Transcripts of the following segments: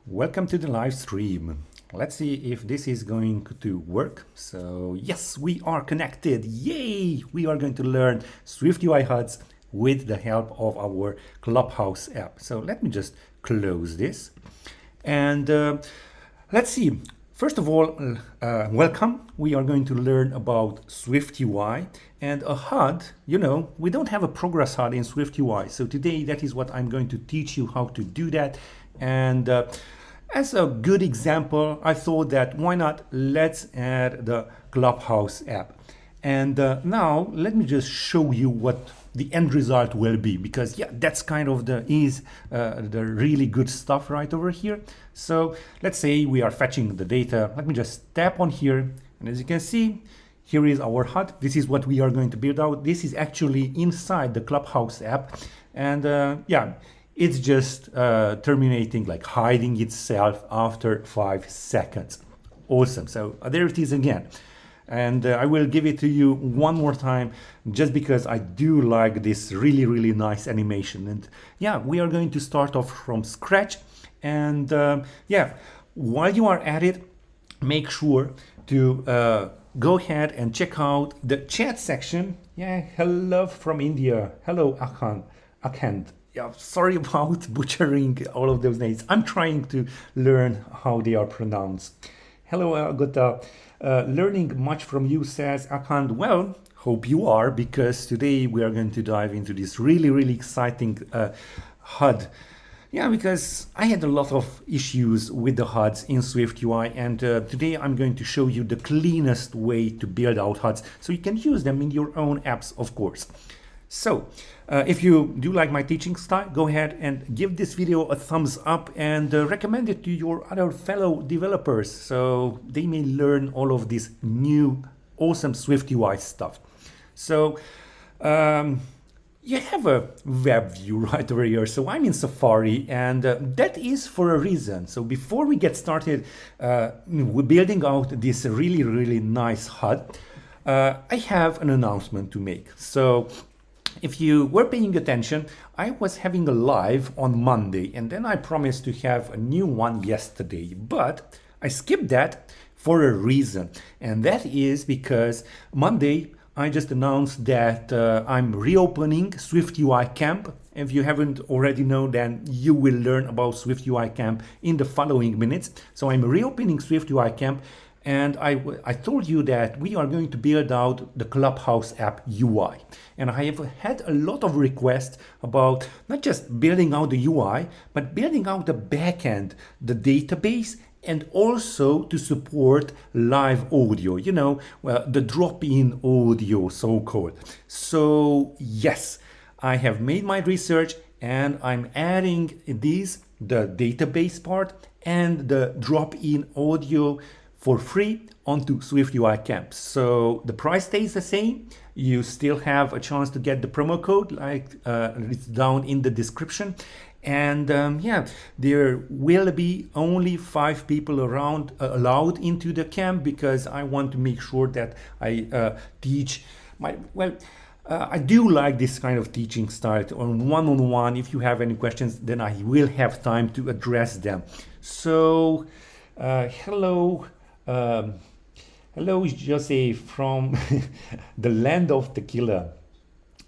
Welcome to the live stream. Let's see if this is going to work. So yes, we are connected. Yay! We are going to learn SwiftUI HUDs with the help of our Clubhouse app. So let me just close this. And let's see. First of all, welcome. We are going to learn about SwiftUI and a HUD. You know, we don't have a progress HUD in SwiftUI. So today that is what I'm going to teach you how to do that. And as a good example, I thought that why not let's add the Clubhouse app. And now let me just show you what the end result will be, because yeah, that's kind of the really good stuff right over here. So let's say we are fetching the data. Let me just tap on here, and as you can see, here is our HUD. This is what we are going to build out. This is actually inside the Clubhouse app, and yeah, it's just terminating, like hiding itself after 5 seconds. Awesome. So there it is again. And I will give it to you one more time just because I do like this really nice animation. And yeah, we are going to start off from scratch. And yeah, while you are at it, make sure to go ahead and check out the chat section. Yeah, hello from India. Hello, Akhand. Yeah, sorry about butchering all of those names. I'm trying to learn how they are pronounced. Hello, Agata. Learning much from you, says Akhand. Well, hope you are, because today we are going to dive into this really exciting HUD. Yeah, because I had a lot of issues with the HUDs in SwiftUI, and today I'm going to show you the cleanest way to build out HUDs so you can use them in your own apps, of course. So if you do like my teaching style, go ahead and give this video a thumbs up and recommend it to your other fellow developers so they may learn all of this new awesome SwiftUI stuff. So you have a web view right over here. So I'm in Safari, and that is for a reason. So before we get started building out this really nice HUD, I have an announcement to make. So if you were paying attention, I was having a live on Monday, and then I promised to have a new one yesterday, but I skipped that for a reason. And that is because Monday, I just announced that I'm reopening SwiftUI Camp. If you haven't already known, then you will learn about SwiftUI Camp in the following minutes. So I'm reopening SwiftUI Camp. And I told you that we are going to build out the Clubhouse app UI. And I have had a lot of requests about not just building out the UI, but building out the backend, the database, and also to support live audio, you know, well, the drop-in audio, so-called. So yes, I have made my research and I'm adding these, the database part and the drop-in audio for free onto SwiftUI Camp. So the price stays the same. You still have a chance to get the promo code, like it's down in the description. And yeah, there will be only 5 people around allowed into the camp, because I want to make sure that I teach my, well, I do like this kind of teaching style on one-on-one. If you have any questions, then I will have time to address them. So hello. Hello, Jose from the land of tequila.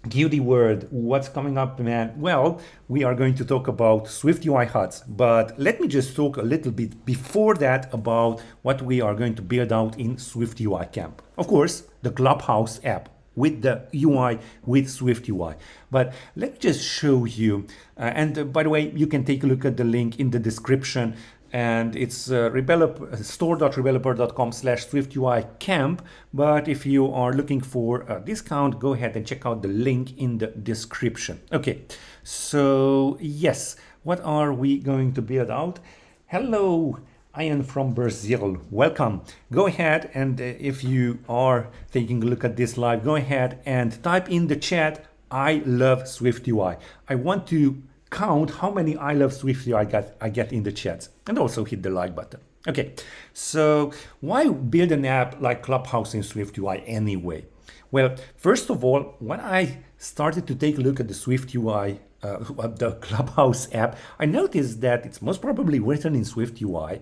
Cutie word, what's coming up, man? Well, we are going to talk about SwiftUI HUDs, but let me just talk a little bit before that about what we are going to build out in SwiftUI Camp. Of course, the Clubhouse app with the UI with SwiftUI. But let me just show you, and by the way, you can take a look at the link in the description. And it's store.rebeloper.com/SwiftUI Camp. But if you are looking for a discount, go ahead and check out the link in the description. Okay, so yes, what are we going to build out? Hello, Ian from Brazil, welcome. Go ahead and if you are taking a look at this live, go ahead and type in the chat, I love SwiftUI. I want to count how many I love SwiftUI I get in the chats, and also hit the like button. Okay, so why build an app like Clubhouse in SwiftUI anyway? Well, first of all, when I started to take a look at the SwiftUI the Clubhouse app, I noticed that it's most probably written in SwiftUI.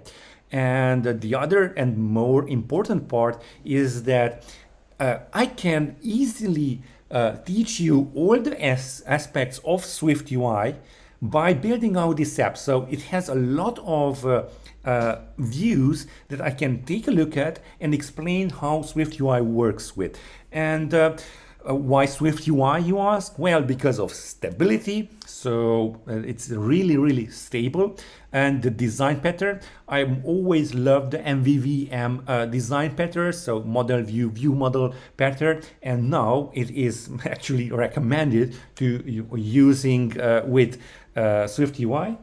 And the other and more important part is that I can easily teach you all the aspects of SwiftUI by building out this app. So it has a lot of views that I can take a look at and explain how SwiftUI works with. And why SwiftUI, you ask? Well, because of stability. So it's really, really stable. And the design pattern, I always loved the MVVM design pattern, so model view, view model pattern. And now it is actually recommended to using with SwiftUI.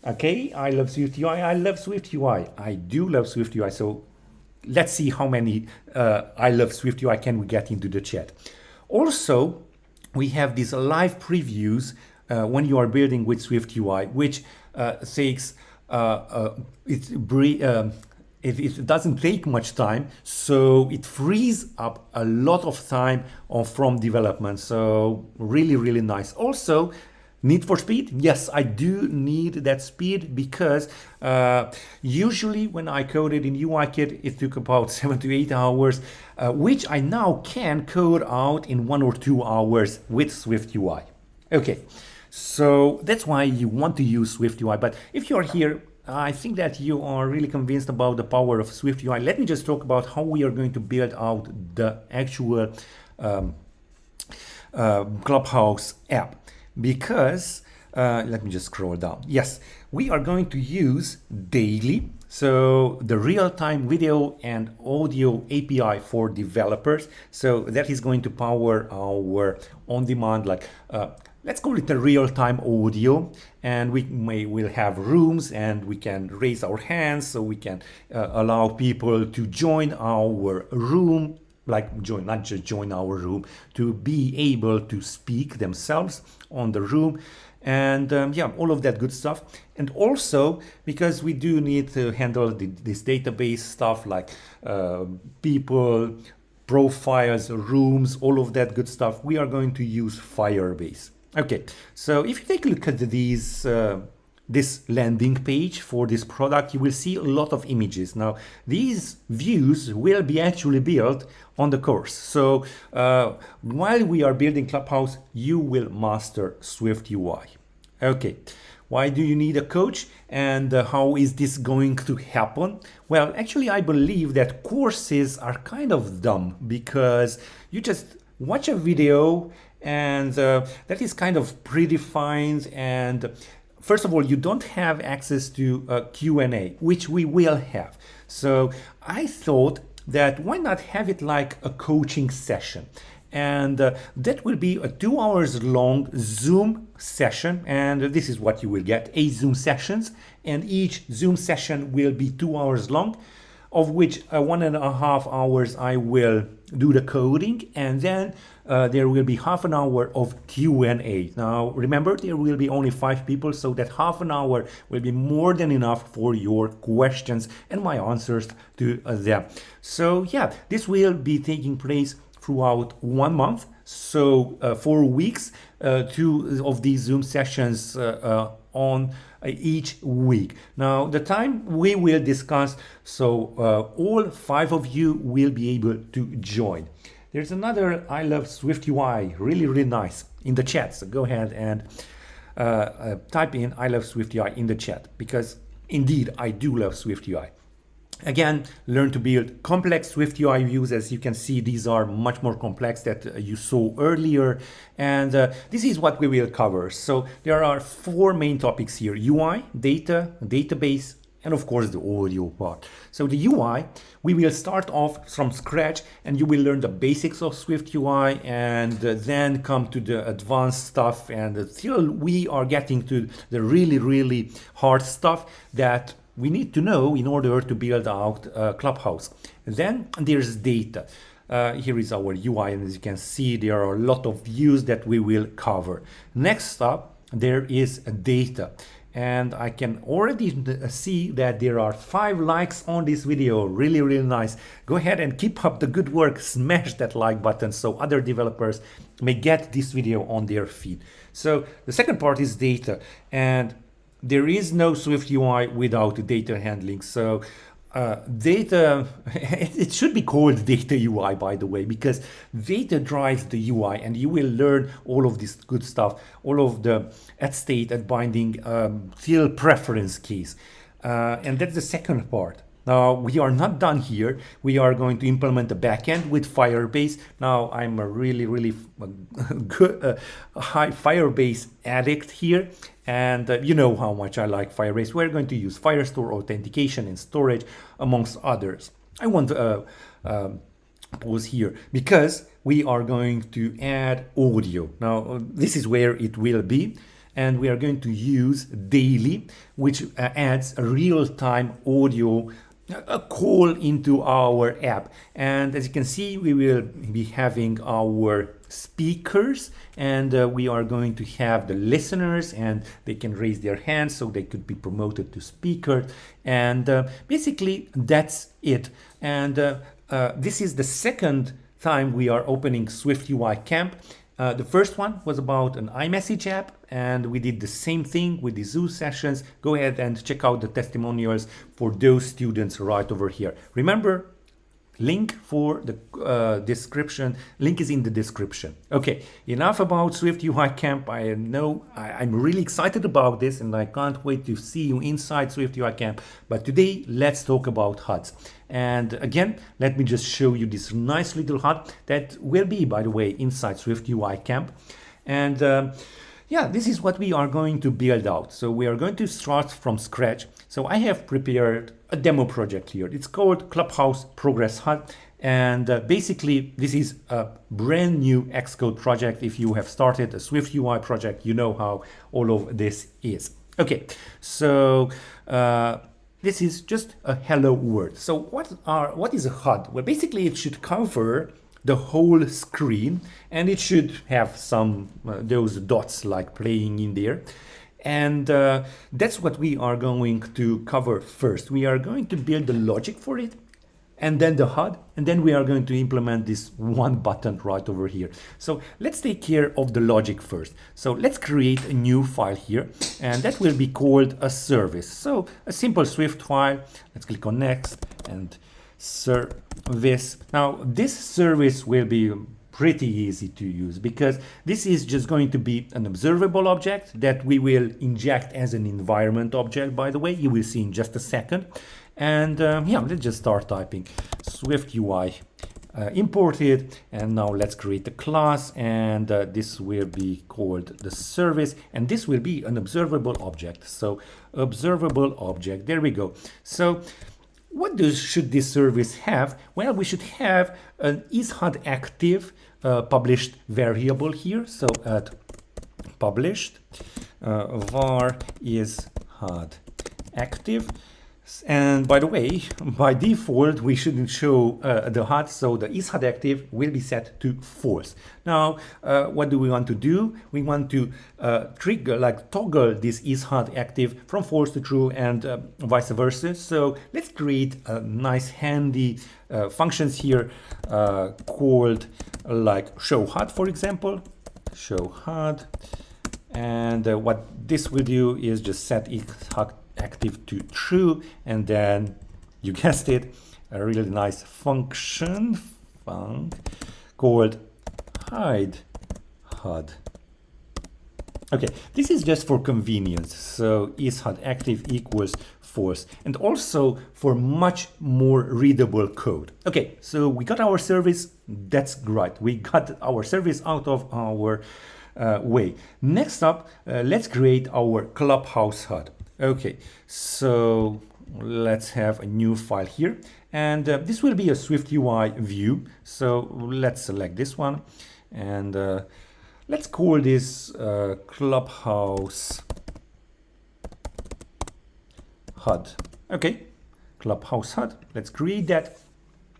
Okay, I love SwiftUI, I love SwiftUI. I do love SwiftUI. So let's see how many I love SwiftUI can we get into the chat. Also, we have these live previews when you are building with SwiftUI, which takes it doesn't take much time, so it frees up a lot of time from development. So really, really nice. Also, need for speed? Yes, I do need that speed because usually when I coded in UIKit, it took about 7 to 8 hours, which I now can code out in 1 or 2 hours with SwiftUI. Okay, so that's why you want to use SwiftUI. But if you're here, I think that you are really convinced about the power of SwiftUI. Let me just talk about how we are going to build out the actual Clubhouse app. Because let me just scroll down. Yes, we are going to use daily, so the real-time video and audio API for developers. So that is going to power our on-demand, like let's call it the real-time audio, and will have rooms, and we can raise our hands, so we can allow people to join our room, like not just join our room, to be able to speak themselves on the room, and yeah, all of that good stuff. And also because we do need to handle this database stuff, like people, profiles, rooms, all of that good stuff, we are going to use Firebase. Okay, so if you take a look at these this landing page for this product, you will see a lot of images. Now, these views will be actually built on the course. So while we are building Clubhouse, you will master SwiftUI. Okay, why do you need a coach, and how is this going to happen? Well, actually, I believe that courses are kind of dumb because you just watch a video and that is kind of predefined, and first of all, you don't have access to a Q&A, which we will have. So I thought that why not have it like a coaching session? And that will be a 2 hours long Zoom session. And this is what you will get, 8 Zoom sessions. And each Zoom session will be 2 hours long, of which 1.5 hours I will do the coding, and then there will be half an hour of Q&A. Now remember, there will be only 5 people, so that half an hour will be more than enough for your questions and my answers to them. So yeah, this will be taking place throughout 1 month, so 4 weeks, 2 of these Zoom sessions on each week. Now the time we will discuss, so all 5 of you will be able to join. There's another I love SwiftUI, really, really nice, in the chat. So go ahead and type in I love SwiftUI in the chat, because indeed I do love SwiftUI. Again, learn to build complex SwiftUI views. As you can see, these are much more complex that you saw earlier. And this is what we will cover. So there are 4 main topics here: UI, data, database, and of course the audio part. So the UI, we will start off from scratch, and you will learn the basics of SwiftUI, and then come to the advanced stuff, and until we are getting to the really, really hard stuff that we need to know in order to build out Clubhouse. Then there's data. Here is our UI, and as you can see, there are a lot of views that we will cover. Next up, there is data. and I can already see that there are 5 likes on this video. Really, really nice. Go ahead and keep up the good work. Smash that like button so other developers may get this video on their feed. So the second part is data, and there is no SwiftUI without data handling. So data, it should be called data UI, by the way, because data drives the UI, and you will learn all of this good stuff, all of the at state, at binding, till preference keys. And that's the second part. Now, we are not done here. We are going to implement a backend with Firebase. Now, I'm a really good, high Firebase addict here. And you know how much I like Firebase. We're going to use Firestore authentication and storage, amongst others. I want to pause here because we are going to add audio. Now, this is where it will be. And we are going to use daily, which adds a real-time audio a call into our app. And as you can see, we will be having our speakers, and we are going to have the listeners, and they can raise their hands so they could be promoted to speaker. And basically that's it. And this is the second time we are opening SwiftUI Camp. The first one was about an iMessage app, and we did the same thing with the Zoo sessions. Go ahead and check out the testimonials for those students right over here. Remember, link for the description, link is in the description. Okay, enough about SwiftUI Camp. I know I'm really excited about this, and I can't wait to see you inside SwiftUI Camp. But today, let's talk about HUDs. And again, let me just show you this nice little HUD that will be, by the way, inside SwiftUI Camp. And yeah, this is what we are going to build out. So we are going to start from scratch. So I have prepared a demo project here. It's called Clubhouse Progress HUD. And basically, this is a brand new Xcode project. If you have started a SwiftUI project, you know how all of this is. Okay, so this is just a hello world. So what is a HUD? Well, basically it should cover the whole screen, and it should have some those dots like playing in there. And that's what we are going to cover first. We are going to build the logic for it, and then the HUD, and then we are going to implement this one button right over here. So let's take care of the logic first. So let's create a new file here, and that will be called a service. So a simple Swift file. Let's click on next and service. Now this service will be pretty easy to use because this is just going to be an observable object that we will inject as an environment object, by the way. You will see in just a second. And yeah, let's just start typing SwiftUI imported, and now let's create a class, and this will be called the service, and this will be an observable object. So observable object, there we go. So what should this service have? Well, we should have an isHUD active published variable here. So at published var isHUD active. And by the way, by default, we shouldn't show the HUD, so the isHUD active will be set to false. Now, what do we want to do? We want to trigger, like toggle this isHUD active from false to true, and vice versa. So let's create a nice handy functions here called like show HUD, for example, show HUD. And what this will do is just set isHUD active to true, and then you guessed it, a really nice function called hide HUD. Okay, this is just for convenience. So isHUD active equals false, and also for much more readable code. Okay, so we got our service. That's great. We got our service out of our way. Next up, let's create our Clubhouse HUD. Okay, so let's have a new file here, and this will be a SwiftUI view. So let's select this one, and let's call this Clubhouse HUD. Okay, Clubhouse HUD. Let's create that.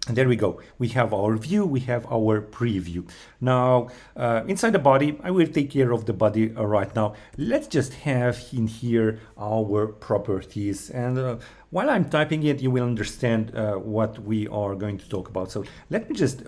And there we go. We have our view, we have our preview. Now, inside the body, I will take care of the body right now. Let's just have in here our properties. And while I'm typing it, you will understand what we are going to talk about. So let me just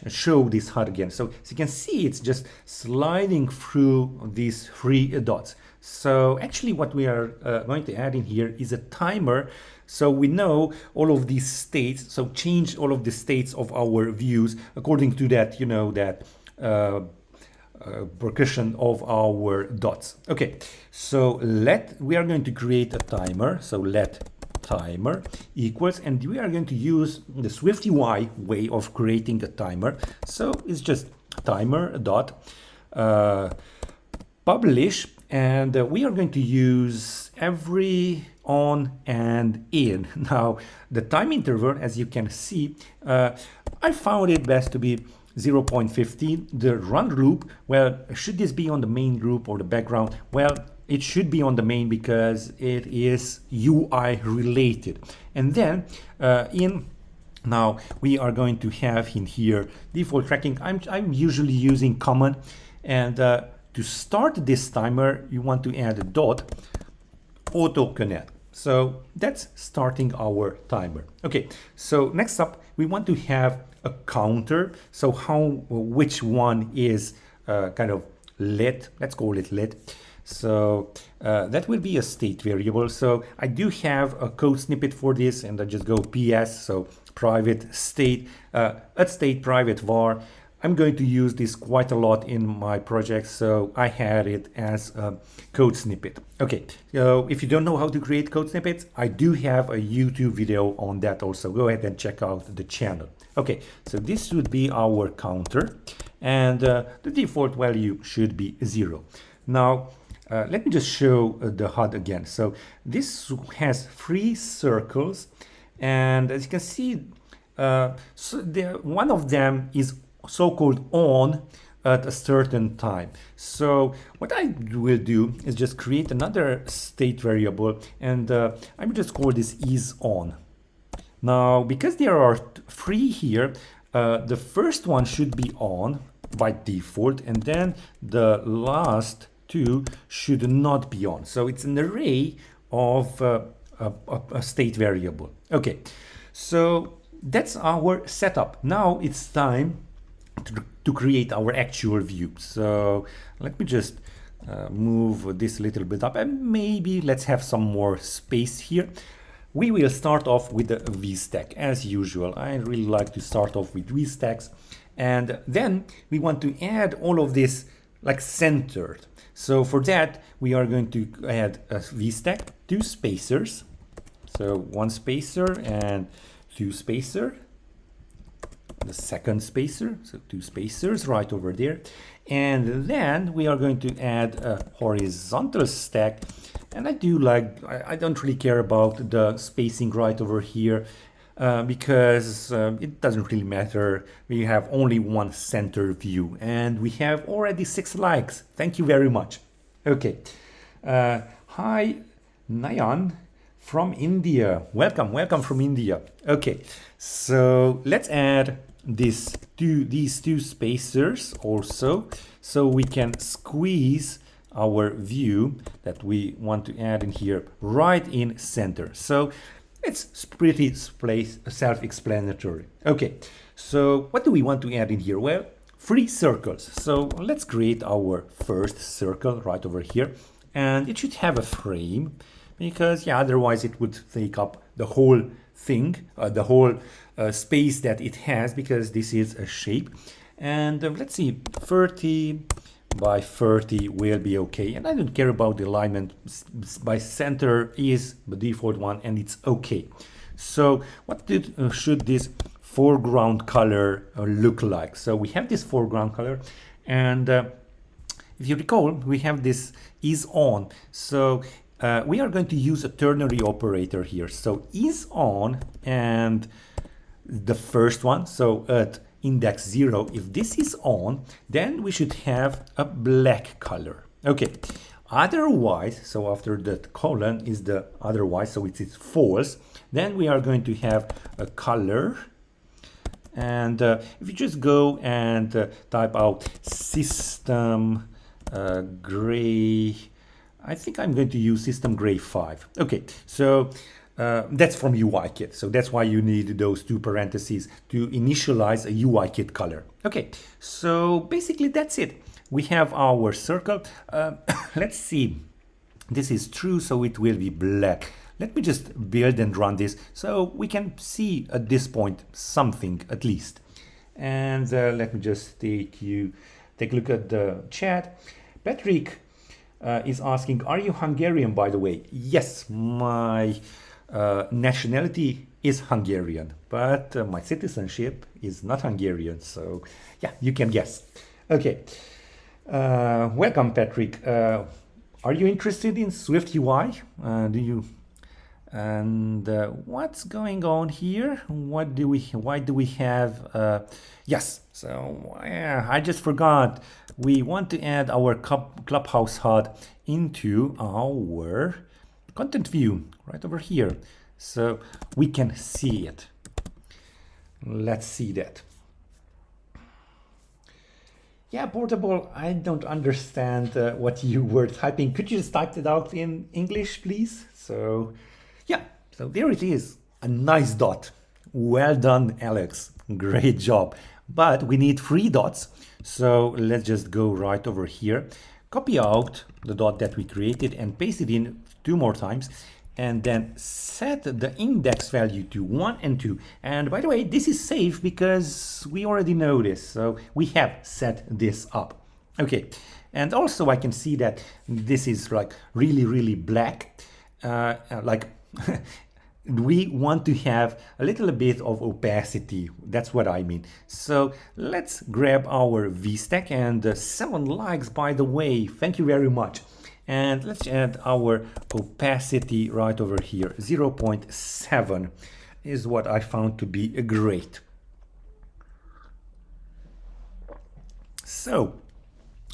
show this HUD again. So as you can see, it's just sliding through these three dots. So actually what we are going to add in here is a timer. So we know all of these states, so change all of the states of our views according to that, you know, that progression of our dots. Okay, so we are going to create a timer. So let timer equals, and we are going to use the SwiftUI way of creating a timer. So it's just timer dot publish, and we are going to use every on and in. Now the time interval, as you can see, I found it best to be 0.15. The run loop, well, should this be on the main group or the background? Well, it should be on the main because it is UI related. And then now we are going to have in here default tracking. I'm usually using common, and to start this timer you want to add a dot auto connect. So that's starting our timer. Okay, so next up we want to have a counter. So which one is kind of lit, let's call it lit. So that will be a state variable. So I do have a code snippet for this, and I just go ps, so private state at state private var. I'm going to use this quite a lot in my project, so I had it as a code snippet. Okay, so if you don't know how to create code snippets, I do have a YouTube video on that also. Go ahead and check out the channel. Okay, so this would be our counter, and the default value should be 0. Now, let me just show the HUD again. So this has 3 circles, and as you can see, one of them is so-called on at a certain time. So what I will do is just create another state variable, and I will just call this is on. Now, because there are 3 here, the first one should be on by default, and then the last 2 should not be on. So it's an array of a state variable. Okay, so that's our setup. Now it's time to create our actual view. So let me just move this a little bit up, and maybe let's have some more space here. We will start off with the VStack as usual. I really like to start off with VStacks, and then we want to add all of this like centered. So for that we are going to add a VStack, 2 spacers, so 1 spacer and 2 spacer, the second spacer, so 2 spacers right over there, and then we are going to add a horizontal stack. And I don't really care about the spacing right over here because it doesn't really matter. We have only 1 center view, and we have already 6 likes. Thank you very much. Okay, hi Nayan from India, welcome from India. Okay, so let's add these two spacers also, so we can squeeze our view that we want to add in here right in center. So it's pretty self-explanatory. Okay, so what do we want to add in here? Well, 3 circles. So let's create our first circle right over here, and it should have a frame, because yeah, otherwise it would take up the whole thing, the whole space that it has, because this is a shape. And let's see, 30 by 30 will be okay, and I don't care about the alignment. By center is the default one, and it's okay. So what should this foreground color look like? So we have this foreground color, and if you recall, we have this is on. So we are going to use a ternary operator here. So is on, and the first one, so at index 0, if this is on, then we should have a black color. Okay, Otherwise, so after that colon is the otherwise, so it's false, then we are going to have a color. And if you just go and type out system gray, I think I'm going to use system gray 5. Okay, so that's from UIKit. So that's why you need those two parentheses to initialize a UIKit color. Okay, so basically that's it. We have our circle. Let's see. This is true, so it will be black. Let me just build and run this so we can see at this point something at least. And let me just take a look at the chat. Patrick is asking, are you Hungarian, by the way? Yes, my nationality is Hungarian, but my citizenship is not Hungarian. So yeah, you can guess. Okay, welcome, Patrick. Are you interested in SwiftUI? What's going on here? Why do we have yes, so I just forgot, we want to add our Clubhouse HUD into our content view right over here so we can see it. Let's see that. Yeah, Portable, I don't understand what you were typing. Could you just type it out in English, please? So yeah, so there it is, a nice dot. Well done, Alex, great job. But we need 3 dots, so let's just go right over here, copy out the dot that we created and paste it in 2 more times, and then set the index value to 1 and 2. And by the way, this is safe because we already know this, so we have set this up. Okay, and also I can see that this is like really black, like we want to have a little bit of opacity. That's what I mean. So let's grab our VStack, and 7 likes, by the way, thank you very much. And let's add our opacity right over here. 0.7 is what I found to be great. So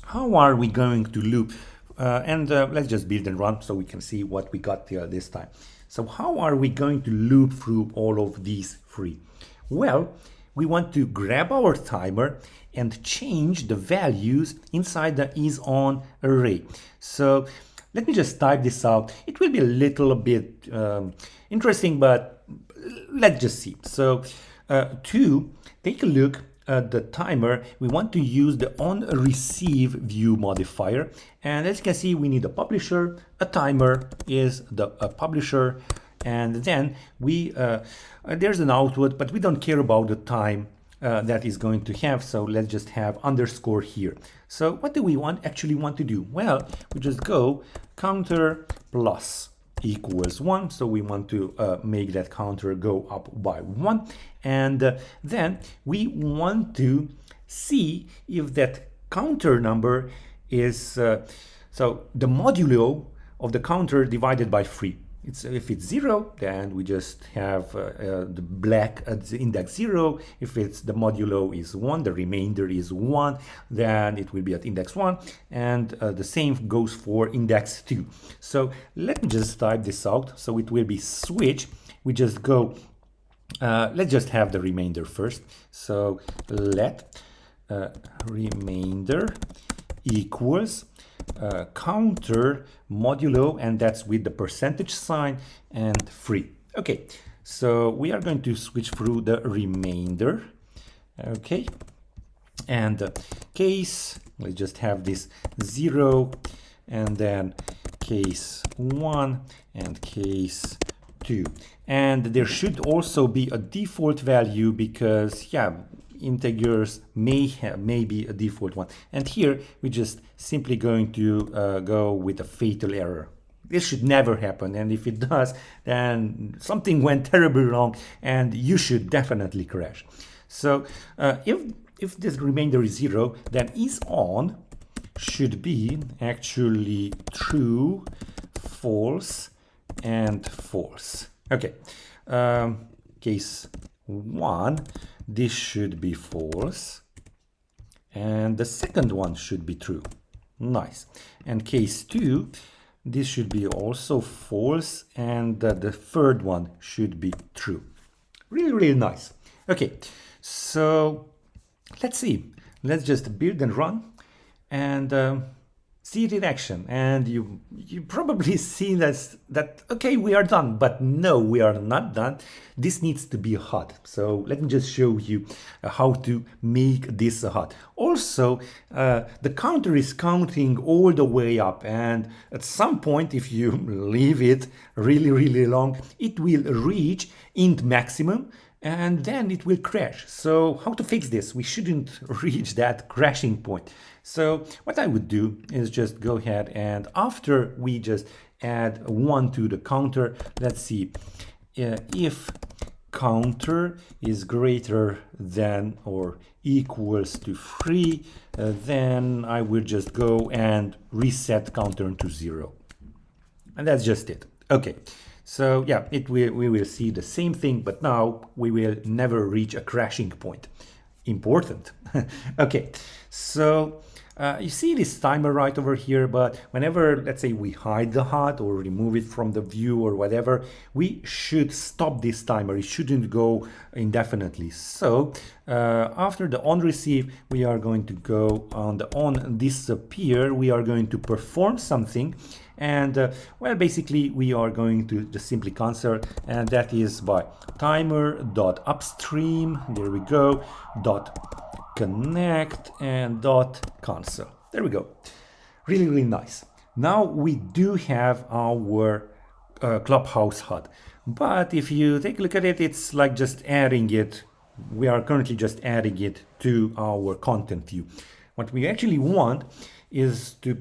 how are we going to loop? Let's just build and run so we can see what we got here this time. So how are we going to loop through all of these 3? Well, we want to grab our timer and change the values inside the isOn array. So let me just type this out. It will be a little bit interesting, but let's just see. So to take a look at the timer, we want to use the onReceive view modifier. And as you can see, we need a publisher, a timer is a publisher, and then we there's an output, but we don't care about the time that is going to have, so let's just have underscore here. So what do we actually want to do? Well, we just go counter plus equals 1, so we want to make that counter go up by 1, and then we want to see if that counter number is so the modulo of the counter divided by 3. If it's 0, then we just have the black at the index 0. If it's the modulo is 1, the remainder is 1, then it will be at index 1, and the same goes for index 2. So let me just type this out. So it will be switch. We just go, let's just have the remainder first. So let remainder equals counter modulo, and that's with the percentage sign, and 3. Okay, so we are going to switch through the remainder. Okay, and case, let's just have this 0, and then case 1 and case 2, and there should also be a default value because yeah, integers may be a default one, and here we're just simply going to go with a fatal error. This should never happen, and if it does, then something went terribly wrong and you should definitely crash. So if this remainder is 0, then isOn should be actually true, false, and false. Okay, case 1, this should be false, and the second one should be true. Nice. And case 2, this should be also false, and the third one should be true. Really, really nice. Okay, so let's see. Let's just build and run and see it in action. And you probably see that okay, we are done, but no, we are not done. This needs to be a HUD. So let me just show you how to make this a HUD. Also, the counter is counting all the way up, and at some point, if you leave it really, really long, it will reach int maximum, and then it will crash. So how to fix this? We shouldn't reach that crashing point. So what I would do is just go ahead, and after we just add 1 to the counter, let's see, if counter is greater than or equals to 3, then I will just go and reset counter to 0. And that's just it. Okay. So yeah, we will see the same thing, but now we will never reach a crashing point. Important. Okay, so you see this timer right over here, but whenever, let's say, we hide the HUD or remove it from the view or whatever, we should stop this timer. It shouldn't go indefinitely. So after the on receive, we are going to go on the on disappear. We are going to perform something. And well, basically we are going to just simply cancel, and that is by timer.upstream, there we go, .connect and .cancel. There we go. Really, really nice. Now we do have our Clubhouse HUD, but if you take a look at it, it's like just adding it. We are currently just adding it to our content view. What we actually want is to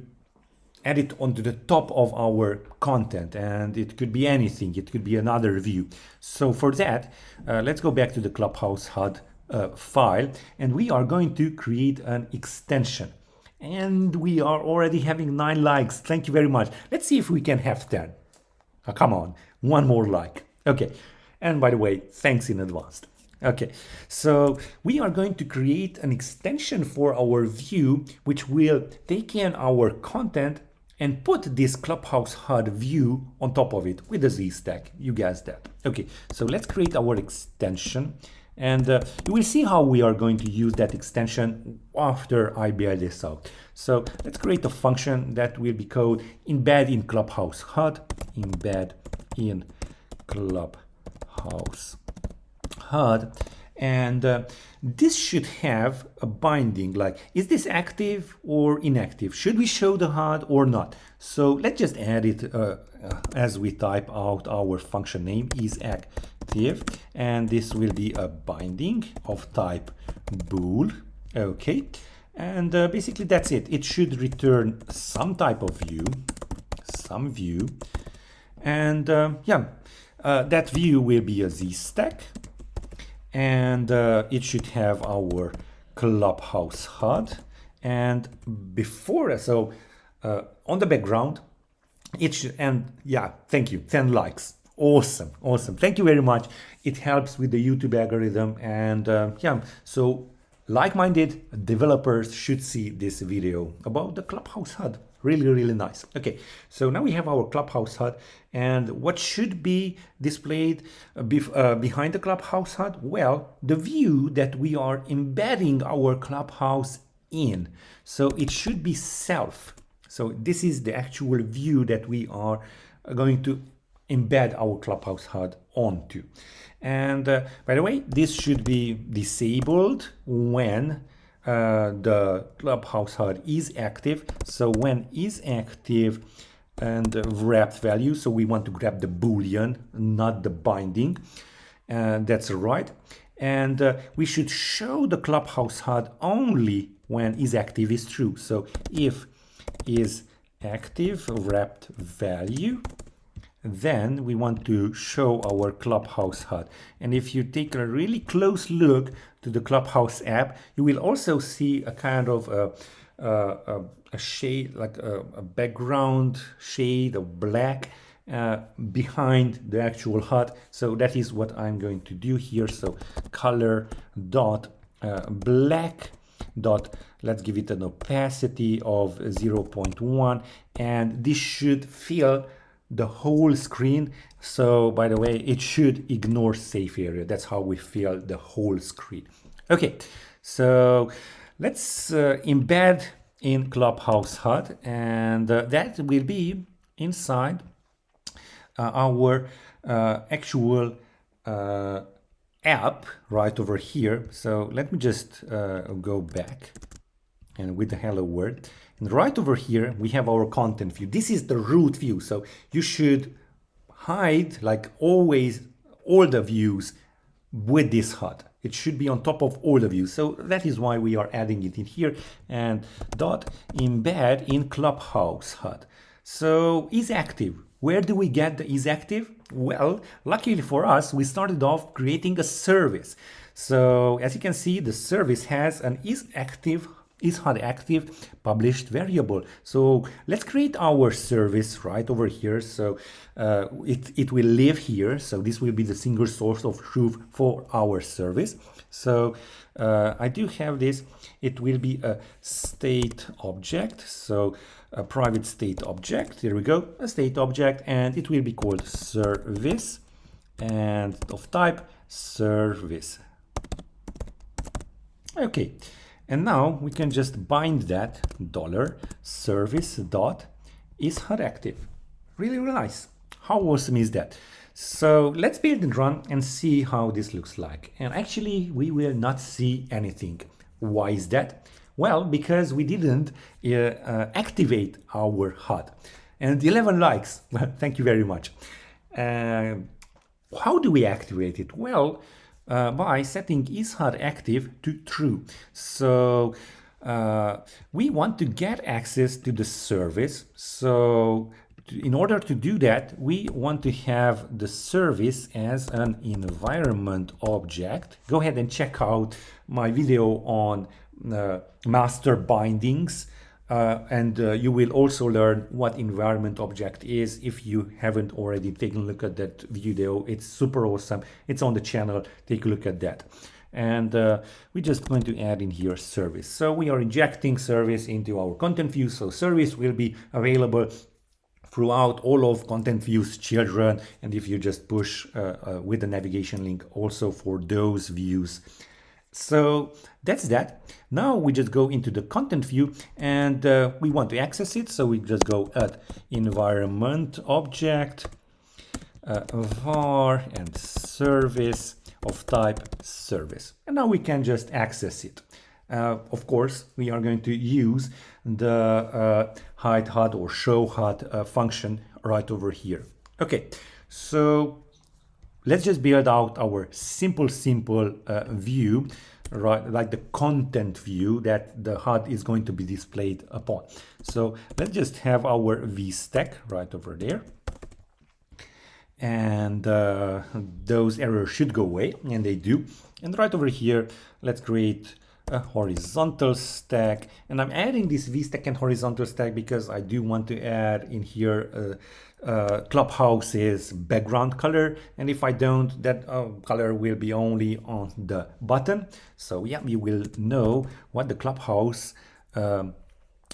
add it onto the top of our content, and it could be anything. It could be another view. So for that, let's go back to the Clubhouse HUD file, and we are going to create an extension. And we are already having 9 likes. Thank you very much. Let's see if we can have 10. Oh, come on, 1 more like. Okay, and by the way, thanks in advance. Okay, so we are going to create an extension for our view, which will take in our content and put this Clubhouse HUD view on top of it with a Z stack. You guessed that. Okay, so let's create our extension, and you will see how we are going to use that extension after I build this out. So let's create a function that will be called embed in Clubhouse HUD, embed in Clubhouse HUD, and this should have a binding, like, is this active or inactive? Should we show the HUD or not? So let's just add it as we type out our function name is active, and this will be a binding of type bool. Okay, and basically that's it. It should return some type of view, some view, and that view will be a Z stack. And it should have our Clubhouse HUD, and before, so on the background, it should, and yeah, thank you, 10 likes, awesome, awesome, thank you very much. It helps with the YouTube algorithm, and yeah, so like-minded developers should see this video about the Clubhouse HUD. Really, really nice. Okay, so now we have our Clubhouse HUD, and what should be displayed behind the Clubhouse HUD? Well, the view that we are embedding our Clubhouse in. So it should be self. So this is the actual view that we are going to embed our Clubhouse HUD onto. And by the way, this should be disabled when the Clubhouse HUD is active. So when is active and wrapped value, so we want to grab the boolean, not the binding, and that's right. And we should show the Clubhouse HUD only when is active is true. So if is active wrapped value, then we want to show our Clubhouse HUD. And if you take a really close look to the Clubhouse app, you will also see a kind of a shade, like a background shade of black behind the actual HUD. So that is what I'm going to do here. So color dot black, dot, let's give it an opacity of 0.1, and this should fill the whole screen. So by the way, it should ignore safe area. That's how we fill the whole screen. Okay, so let's embed in Clubhouse HUD, and that will be inside our actual app right over here. So let me just go back and with the hello world, and right over here we have our content view. This is the root view, so you should hide, like always, all the views with this HUD. It should be on top of all the views. So that is why we are adding it in here, and dot embed in Clubhouse HUD. So is active. Where do we get the is active? Well, luckily for us, we started off creating a service. So as you can see, the service has an is HUD active published variable. So let's create our service right over here. So it will live here. So this will be the single source of truth for our service. So I do have this. It will be a state object. So a private state object. Here we go, a state object, and it will be called service, and of type service. Okay, and now we can just bind that $service dot is HUD active. Really, really nice. How awesome is that? So let's build and run and see how this looks like. And actually, we will not see anything. Why is that? Well, because we didn't activate our HUD. And 11 likes. Well, thank you very much. How do we activate it? Well, by setting is HUD active to true. So we want to get access to the service. So in order to do that, we want to have the service as an environment object. Go ahead and check out my video on master bindings, and you will also learn what environment object is if you haven't already taken a look at that video. It's super awesome. It's on the channel. Take a look at that. And we're just going to add in here service. So we are injecting service into our content view. So service will be available throughout all of content views children, and if you just push with the navigation link also for those views. So that's that. Now we just go into the content view, and we want to access it. So we just go at environment object var and service of type service, and now we can just access it. Of course, we are going to use the hide HUD or show HUD function right over here. Okay, so let's just build out our simple view, right, like the content view that the HUD is going to be displayed upon. So let's just have our vstack right over there. And those errors should go away, and they do. And right over here, let's create a horizontal stack, and I'm adding this vstack and horizontal stack because I do want to add in here Clubhouse's background color, and if I don't, that color will be only on the button. So yeah, you will know what the Clubhouse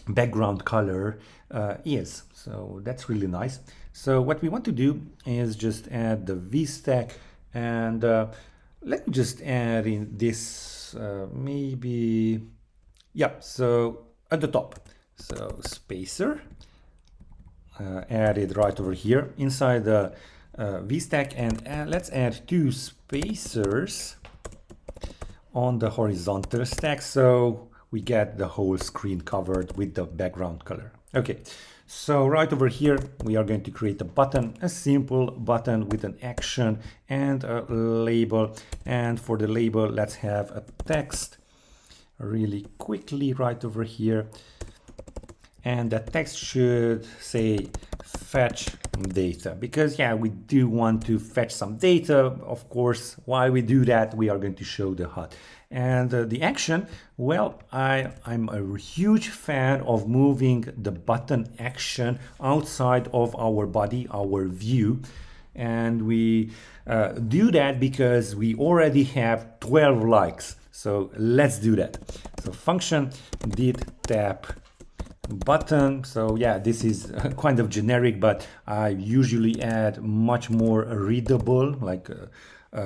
background color is. So that's really nice. So what we want to do is just add the vstack, and let me just add in this maybe, yeah, so at the top, so spacer, add it right over here inside the vstack, and let's add 2 spacers on the horizontal stack, so we get the whole screen covered with the background color. Okay, so right over here we are going to create a button, a simple button with an action and a label. And for the label, let's have a text really quickly right over here, and that text should say fetch data, because yeah, we do want to fetch some data. Of course, while we do that, we are going to show the HUD. And the action, well, I'm a huge fan of moving the button action outside of our body, our view. And we do that because we already have 12 likes. So let's do that. So function did tap button. So yeah, this is kind of generic, but I usually add much more readable, like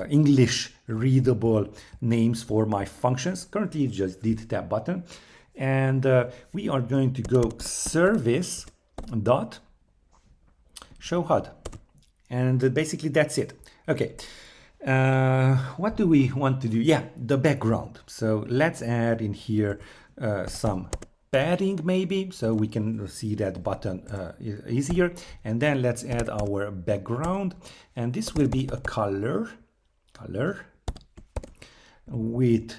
English readable names for my functions. Currently it's just did tap button, and we are going to go service dot show HUD, and basically that's it. Okay, what do we want to do? Yeah, the background. So let's add in here some padding maybe, so we can see that button easier. And then let's add our background, and this will be a color with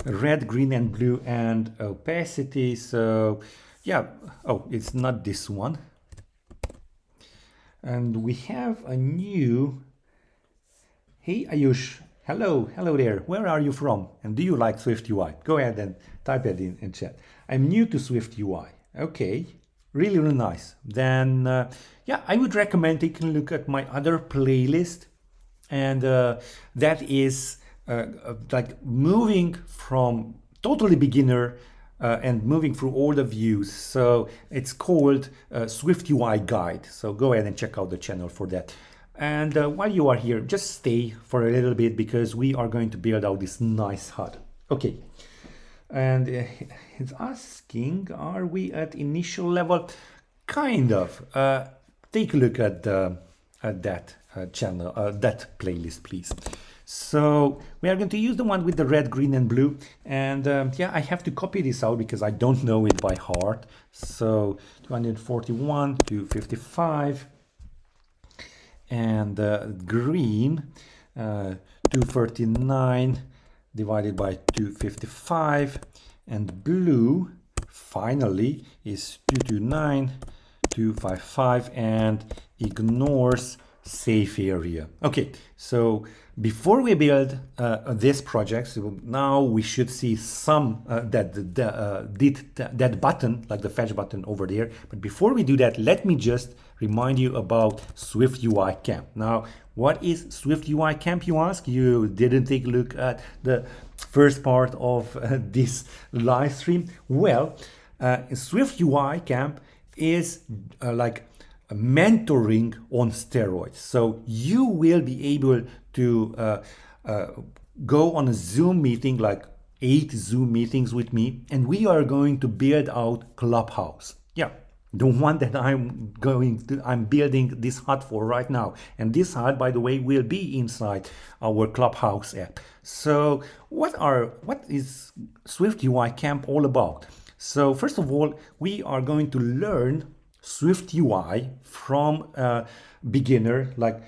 red, green, and blue, and opacity. So yeah, oh, it's not this one. And we have a new, hey Ayush, hello there, where are you from, and do you like SwiftUI? Go ahead and type it in chat. I'm new to SwiftUI. Okay, really nice. Then yeah, I would recommend taking a look at my other playlist, and that is like moving from totally beginner and moving through all the views. So it's called SwiftUI Guide. So go ahead and check out the channel for that. And while you are here, just stay for a little bit, because we are going to build out this nice HUD. Okay, and it's asking, are we at initial level? Kind of. Take a look at that channel, that playlist, please. So we are going to use the one with the red, green, and blue. And yeah, I have to copy this out because I don't know it by heart. So 241 to 55, and green 239 divided by 255, and blue finally is 229 255, and ignores safe area. Okay, so before we build this project, so now we should see some that button, like the fetch button over there. But before we do that, let me just remind you about SwiftUI Camp. Now, what is SwiftUI Camp, you ask? You didn't take a look at the first part of this live stream. Well, SwiftUI Camp is like mentoring on steroids. So you will be able to go on a Zoom meeting, like 8 Zoom meetings with me, and we are going to build out Clubhouse. Yeah, the one that I'm building this HUD for right now. And this HUD, by the way, will be inside our Clubhouse app. So what is SwiftUI Camp all about? So first of all, we are going to learn SwiftUI from a beginner, like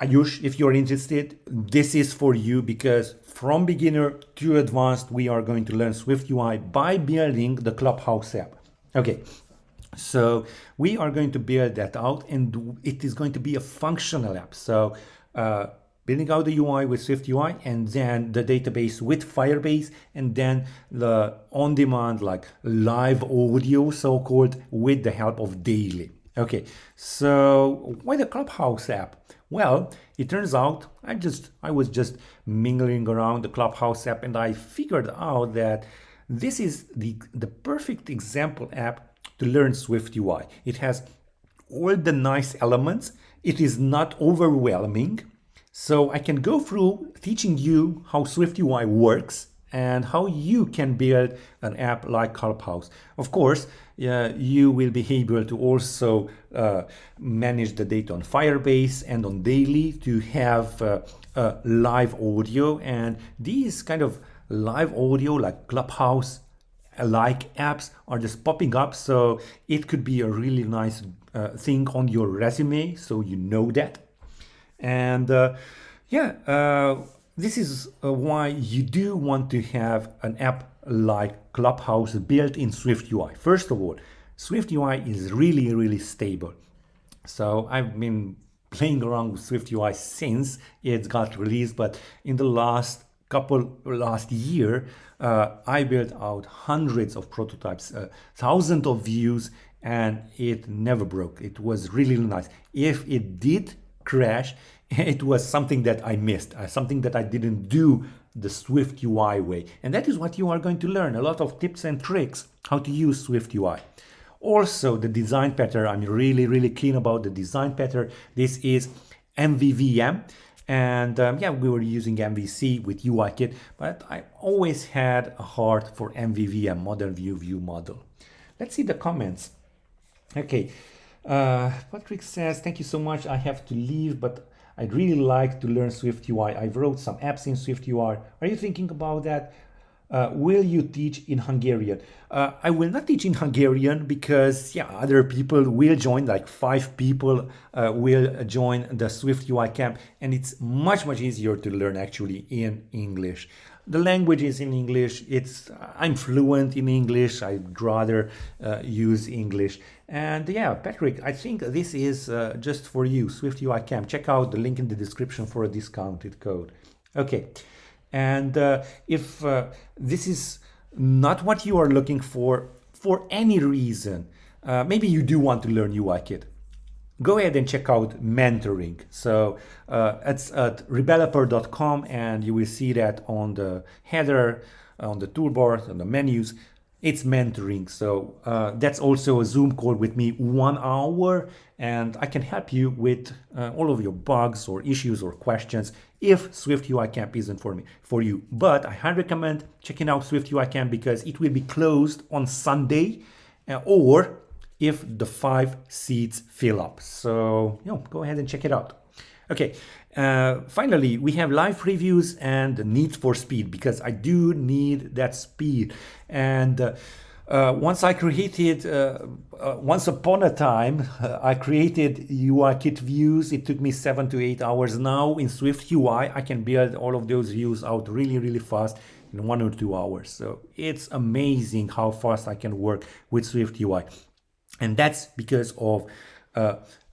Ayush, if you're interested, this is for you, because from beginner to advanced, we are going to learn SwiftUI by building the Clubhouse app. Okay, so we are going to build that out, and it is going to be a functional app. So building out the UI with SwiftUI, and then the database with Firebase, and then the on-demand, like live audio, so-called, with the help of Daily. Okay, so why the Clubhouse app? Well, it turns out I was just mingling around the Clubhouse app, and I figured out that this is the perfect example app to learn SwiftUI. It has all the nice elements. It is not overwhelming. So I can go through teaching you how SwiftUI works and how you can build an app like Clubhouse. Of course, you will be able to also manage the data on Firebase and on Daily to have live audio. And these kind of live audio, like Clubhouse like apps, are just popping up. So it could be a really nice thing on your resume, so you know that. And this is why you do want to have an app like Clubhouse built in SwiftUI. First of all, SwiftUI is really, really stable. So I've been playing around with SwiftUI since it got released, but in the last year, I built out hundreds of prototypes, thousands of views, and it never broke. It was really nice. If it did crash, it was something that I missed, something that I didn't do the SwiftUI way. And that is what you are going to learn, a lot of tips and tricks how to use SwiftUI. Also, the design pattern, I'm really keen about the design pattern. This is MVVM. And yeah, we were using MVC with UIKit, but I always had a heart for MVVM, Modern View Model. Let's see the comments. Okay, Patrick says, thank you so much. I have to leave, but I'd really like to learn SwiftUI. I wrote some apps in SwiftUI. Are you thinking about that? Will you teach in Hungarian? I will not teach in Hungarian because yeah, other people will join, like 5 people will join the SwiftUI camp, and it's much easier to learn actually in English. The language is in English. I'm fluent in English. I'd rather use English. And yeah, Patrick, I think this is just for you, SwiftUI camp. Check out the link in the description for a discounted code. Okay. And if this is not what you are looking for any reason, maybe you do want to learn UIKit, go ahead and check out mentoring. So it's at rebeloper.com, and you will see that on the header, on the toolbar, on the menus. It's mentoring. So that's also a Zoom call with me, 1 hour, and I can help you with all of your bugs or issues or questions if SwiftUI Camp isn't for you. But I highly recommend checking out SwiftUI Camp because it will be closed on Sunday or if the 5 seats fill up. So go ahead and check it out. Okay, finally, we have live previews and need for speed because I do need that speed. And once upon a time, I created UIKit views. It took me 7 to 8 hours. Now in SwiftUI, I can build all of those views out really fast in 1 or 2 hours. So it's amazing how fast I can work with SwiftUI. And that's because of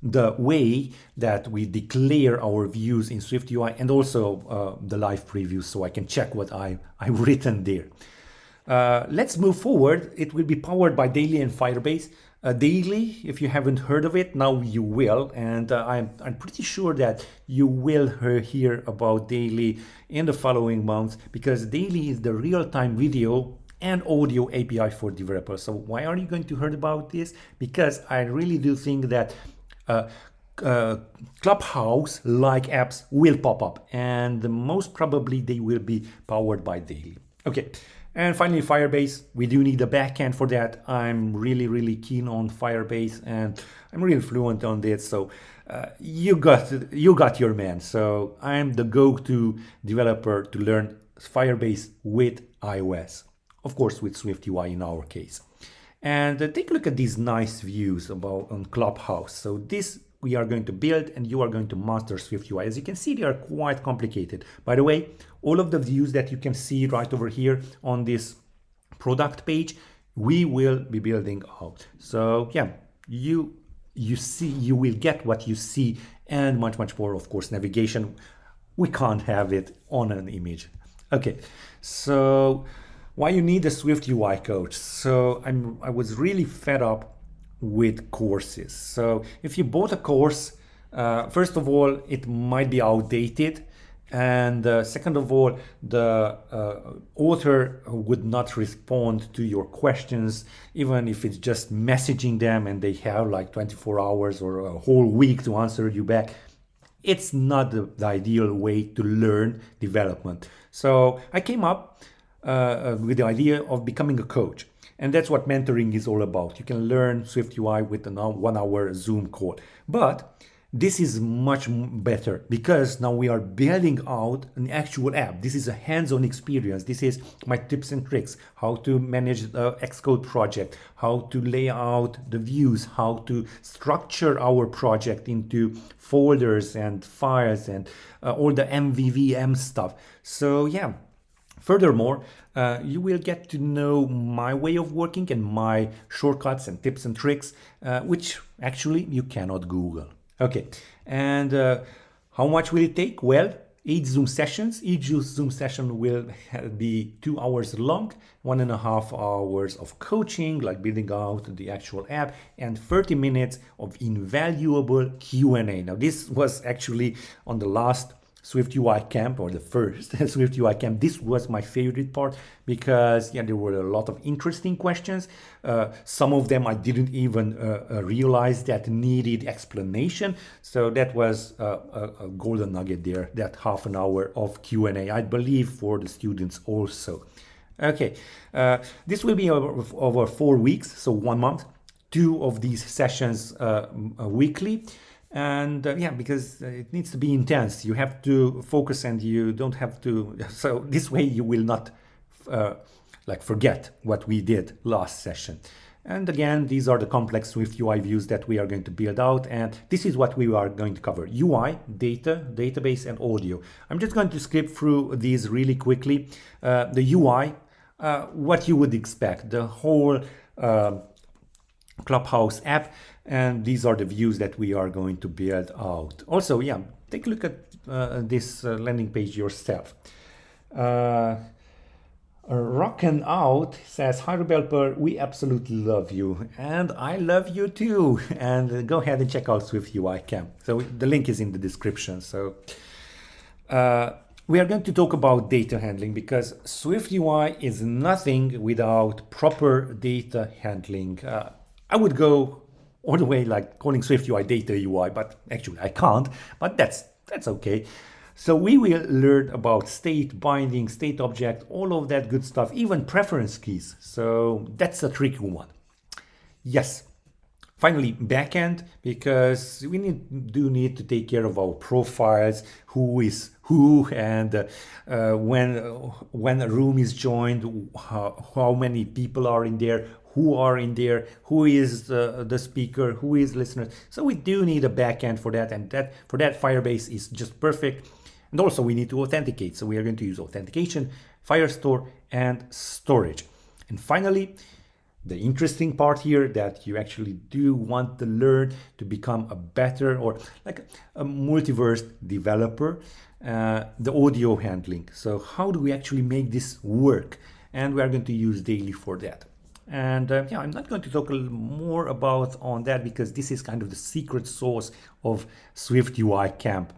the way that we declare our views in SwiftUI and also the live previews, so I can check what I've written there. Let's move forward. It will be powered by Daily and Firebase. Daily, if you haven't heard of it, now you will, and I'm pretty sure that you will hear about Daily in the following months, because Daily is the real-time video and audio API for developers. So why are you going to hear about this? Because I really do think that Clubhouse-like apps will pop up, and most probably they will be powered by Daily. Okay, and finally Firebase. We do need a backend for that. I'm really keen on Firebase, and I'm really fluent on this. So you got your man. So I'm the go-to developer to learn Firebase with iOS. Of course, with SwiftUI in our case. And take a look at these nice views on Clubhouse. So this we are going to build, and you are going to master SwiftUI. As you can see, they are quite complicated. By the way, all of the views that you can see right over here on this product page, we will be building out. So yeah, you will get what you see, and much more. Of course, navigation, we can't have it on an image. Okay, so why you need a SwiftUI coach? So I was really fed up with courses. So if you bought a course, first of all, it might be outdated, and second of all, the author would not respond to your questions, even if it's just messaging them and they have like 24 hours or a whole week to answer you back. It's not the ideal way to learn development. So I came up with the idea of becoming a coach. And that's what mentoring is all about. You can learn SwiftUI with a 1 hour Zoom call. But this is much better because now we are building out an actual app. This is a hands-on experience. This is my tips and tricks, how to manage the Xcode project, how to lay out the views, how to structure our project into folders and files and all the MVVM stuff. So yeah. Furthermore, you will get to know my way of working and my shortcuts and tips and tricks, which actually you cannot Google. Okay, and how much will it take? Well, 8 Zoom sessions. Each Zoom session will be 2 hours long, 1.5 hours of coaching, like building out the actual app, and 30 minutes of invaluable Q&A. Now, this was actually on the last SwiftUI camp, or the first SwiftUI camp. This was my favorite part because there were a lot of interesting questions. Some of them I didn't even realize that needed explanation. So that was a golden nugget there, that half an hour of Q&A, I believe, for the students also. Okay, this will be over 4 weeks, so 1 month, 2 of these sessions weekly. And because it needs to be intense, you have to focus, and you don't have to, so this way you will not forget what we did last session. And again, these are the complex SwiftUI views that we are going to build out, and this is what we are going to cover: UI, data, database, and audio. I'm just going to skip through these really quickly. The UI, what you would expect, the whole Clubhouse app, and these are the views that we are going to build out. Also, take a look at this landing page yourself. Rockin' Out says, "Hi Rebeloper, we absolutely love you, and I love you too." And go ahead and check out SwiftUI camp. So the link is in the description. So we are going to talk about data handling, because SwiftUI is nothing without proper data handling. I would go all the way like calling SwiftUI data UI, but actually I can't, but that's okay. So we will learn about state binding, state object, all of that good stuff, even preference keys. So that's a tricky one. Yes. Finally, backend, because we do need to take care of our profiles, who is who, and when a room is joined, how many people are in there, who are in there, who is the speaker, who is listener. So we do need a backend for that, and for that Firebase is just perfect. And also we need to authenticate. So we are going to use authentication, Firestore, and storage. And finally, the interesting part here that you actually do want to learn to become a better, or like a multiverse developer, the audio handling. So how do we actually make this work? And we are going to use Daily for that. And I'm not going to talk a little more about on that, because this is kind of the secret sauce of SwiftUI camp.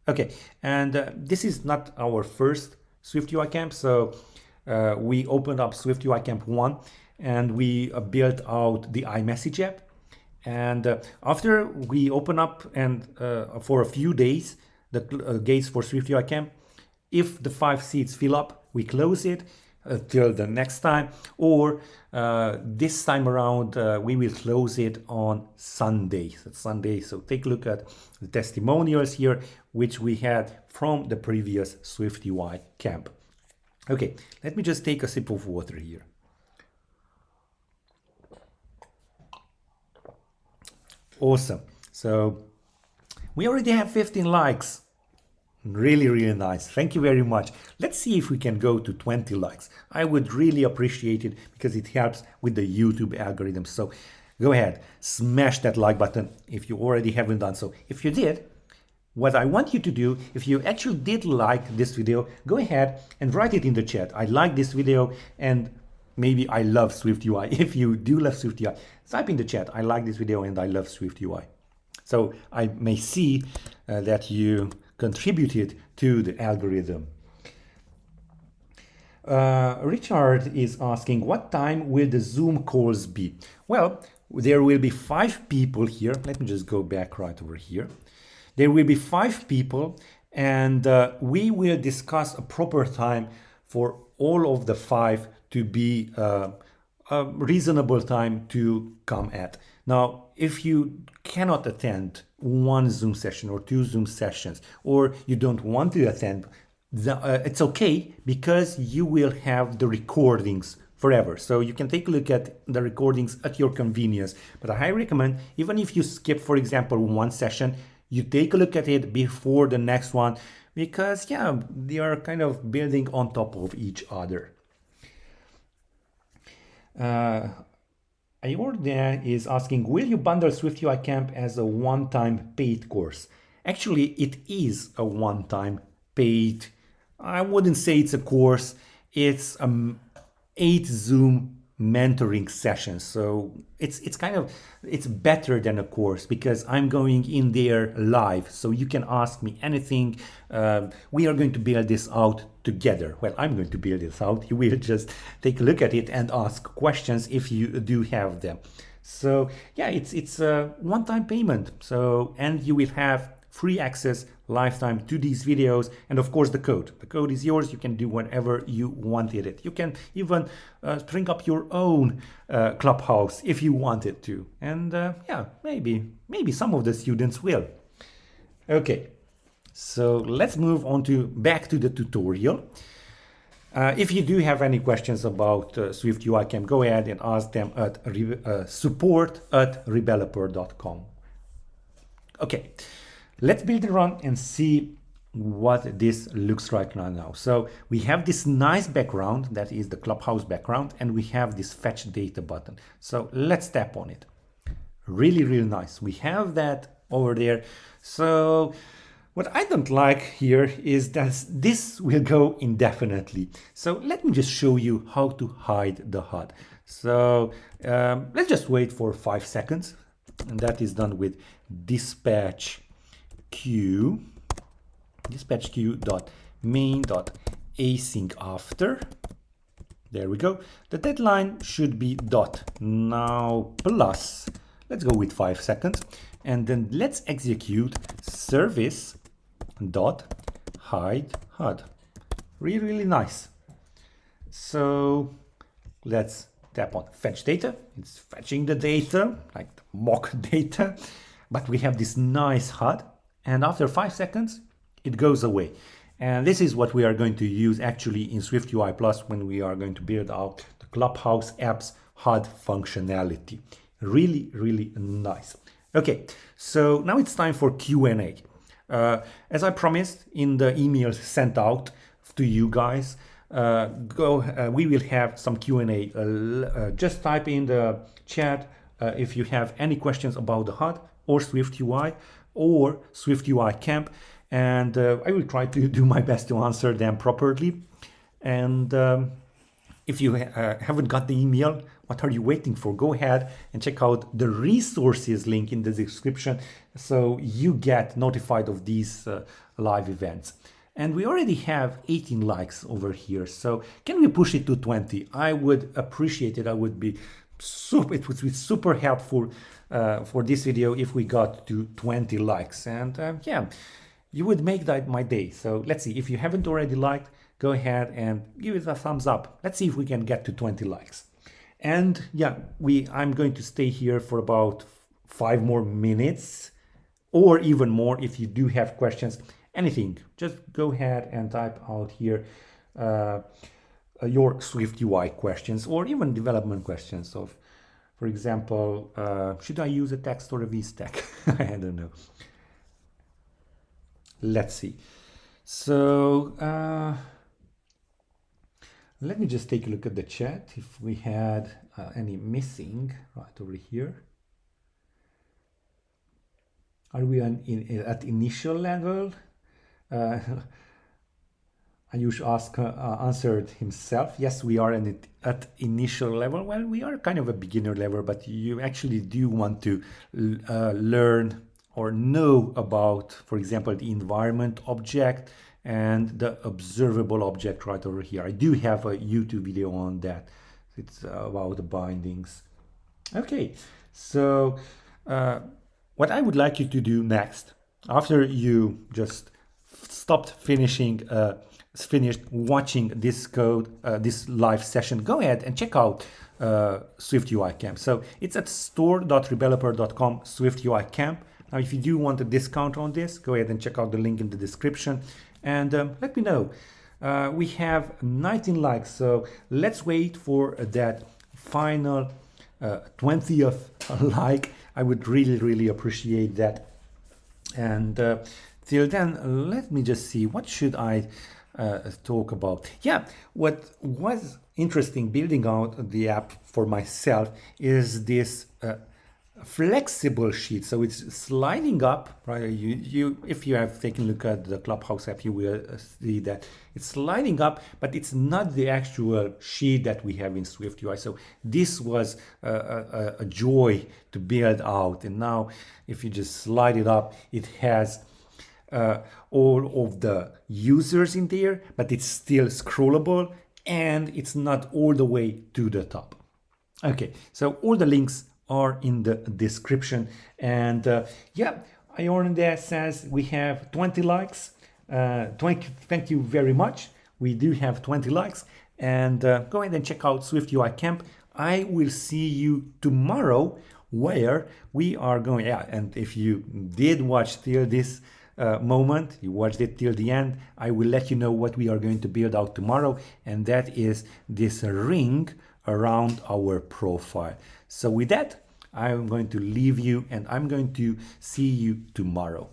Okay, and this is not our first SwiftUI camp. So we opened up SwiftUI camp 1, and we built out the iMessage app. And after we open up and for a few days, the gates for SwiftUI camp, if the 5 seats fill up, we close it till the next time, or this time around we will close it on Sunday. So take a look at the testimonials here, which we had from the previous SwiftUI camp. Okay, let me just take a sip of water here. Awesome. So we already have 15 likes. Really, really nice. Thank you very much. Let's see if we can go to 20 likes. I would really appreciate it, because it helps with the YouTube algorithm. So go ahead, smash that like button if you already haven't done so. If you did, what I want you to do, if you actually did like this video, go ahead and write it in the chat. I like this video, and maybe I love SwiftUI. If you do love SwiftUI, type in the chat, I like this video and I love SwiftUI. So I may see that you contributed to the algorithm. Richard is asking, what time will the Zoom calls be? Well, there will be 5 people here. Let me just go back right over here. There will be 5 people, and we will discuss a proper time for all of the 5 to be a reasonable time to come at. Now, if you cannot attend 1 Zoom session or 2 Zoom sessions, or you don't want to attend, it's okay, because you will have the recordings forever. So you can take a look at the recordings at your convenience. But I highly recommend, even if you skip, for example, 1 session, you take a look at it before the next one, because they are kind of building on top of each other. Ayorda is asking, will you bundle SwiftUI Camp as a one-time paid course? Actually, it is a one-time paid. I wouldn't say it's a course. It's 8 Zoom mentoring sessions. So it's kind of, it's better than a course because I'm going in there live. So you can ask me anything. We are going to build this out together. Well, I'm going to build this out. You will just take a look at it and ask questions if you do have them. So yeah, it's a one-time payment. So, and you will have free access lifetime to these videos, and of course the code is yours. You can do whatever you wanted it. You can even string up your own Clubhouse if you wanted to, and yeah, maybe some of the students will. Okay, so let's move on to back to the tutorial. If you do have any questions about SwiftUI Camp, go ahead and ask them at support@rebeloper.com. Okay, let's build a run and see what this looks like now. So we have this nice background that is the Clubhouse background, and we have this fetch data button. So let's tap on it. Really, really nice. We have that over there. So what I don't like here is that this will go indefinitely. So let me just show you how to hide the HUD. So let's just wait for 5 seconds, and that is done with dispatch queue.main.async after. There we go. The deadline should be dot now plus. Let's go with 5 seconds, and then let's execute service dot hide HUD. Really nice. So let's tap on fetch data. It's fetching the data, like the mock data, but we have this nice HUD, and after 5 seconds it goes away. And this is what we are going to use actually in SwiftUI Plus when we are going to build out the Clubhouse apps HUD functionality. Really nice. Okay, so now it's time for Q&A. As I promised in the emails sent out to you guys, we will have some Q&A. Just type in the chat if you have any questions about the HUD or SwiftUI or SwiftUI Camp, and I will try to do my best to answer them properly. And if you haven't got the email, what are you waiting for? Go ahead and check out the resources link in the description so you get notified of these live events. And we already have 18 likes over here. So can we push it to 20? I would appreciate it. It would be super helpful for this video if we got to 20 likes. And yeah, you would make that my day. So let's see, if you haven't already liked, go ahead and give it a thumbs up. Let's see if we can get to 20 likes. And yeah, I'm going to stay here for about 5 more minutes or even more. If you do have questions, anything, just go ahead and type out here your SwiftUI questions or even development questions of, for example, should I use a text or a VStack? I don't know. Let's see. So let me just take a look at the chat if we had any missing right over here. Are we at initial level? Ayush answered himself. Yes, we are at initial level. Well, we are kind of a beginner level, but you actually do want to learn or know about, for example, the environment object and the observable object right over here. I do have a YouTube video on that. It's about the bindings. Okay, so what I would like you to do next, after you just finished watching this code, this live session, go ahead and check out SwiftUI Camp. So it's at store.rebeloper.com SwiftUI Camp. Now, if you do want a discount on this, go ahead and check out the link in the description and let me know. We have 19 likes, so let's wait for that final 20th like. I would really appreciate that. And till then, let me just see, what should I talk about? Yeah, what was interesting building out the app for myself is this flexible sheet, so it's sliding up, right? If you have taken a look at the Clubhouse app, you will see that it's sliding up, but it's not the actual sheet that we have in SwiftUI. So this was a joy to build out, and now if you just slide it up, it has all of the users in there, but it's still scrollable and it's not all the way to the top. Okay, so all the links are in the description, and yeah, Iorn says we have 20 likes. Thank you very much. We do have 20 likes, and go ahead and check out SwiftUI Camp. I will see you tomorrow, where we are going. Yeah, and if you did watch till this moment, you watched it till the end, I will let you know what we are going to build out tomorrow, and that is this ring around our profile. So with that, I'm going to leave you, and I'm going to see you tomorrow.